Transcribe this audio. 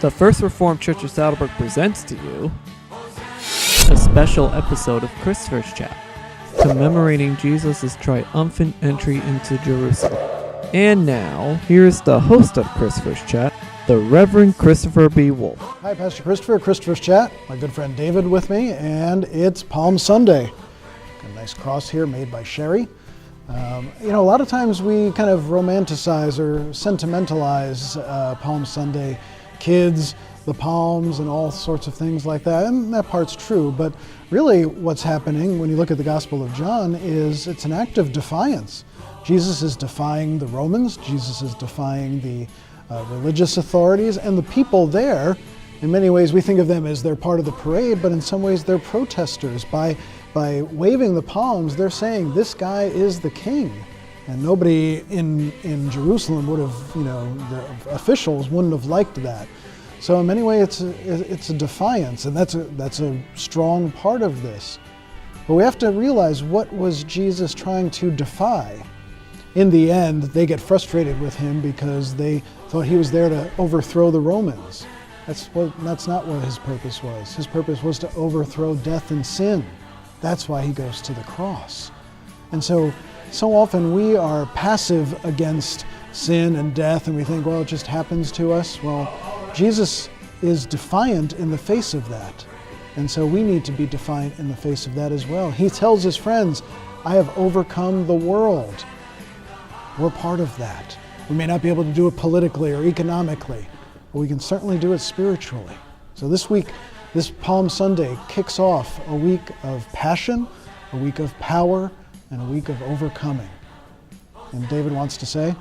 The First Reformed Church of Saddleburg presents to you a special episode of Christopher's Chat, commemorating Jesus' triumphant entry into Jerusalem. And now, here's the host of Christopher's Chat, the Reverend Christopher B. Wolf. Hi, Pastor Christopher, Christopher's Chat. My good friend David with me, and it's Palm Sunday. Got a nice cross here made by Sherry. A lot of times we kind of romanticize or sentimentalize Palm Sunday, kids, the palms, and all sorts of things like that, and that part's true, but really what's happening when you look at the Gospel of John is it's an act of defiance. Jesus is defying the Romans, Jesus is defying the religious authorities, and the people there. In many ways we think of them as they're part of the parade, but in some ways they're protesters. By waving the palms, they're saying this guy is the king. And nobody in Jerusalem would have, the officials wouldn't have liked that. So in many ways it's a defiance, and that's a strong part of this. But we have to realize, what was Jesus trying to defy? In the end, they get frustrated with him because they thought he was there to overthrow the Romans. That's not what his purpose was. His purpose was to overthrow death and sin. That's why he goes to the cross. And so often we are passive against sin and death, and we think, well, it just happens to us. Well, Jesus is defiant in the face of that. And so we need to be defiant in the face of that as well. He tells his friends, I have overcome the world. We're part of that. We may not be able to do it politically or economically, but we can certainly do it spiritually. So this week, this Palm Sunday kicks off a week of passion, a week of power, and a week of overcoming. And David wants to say?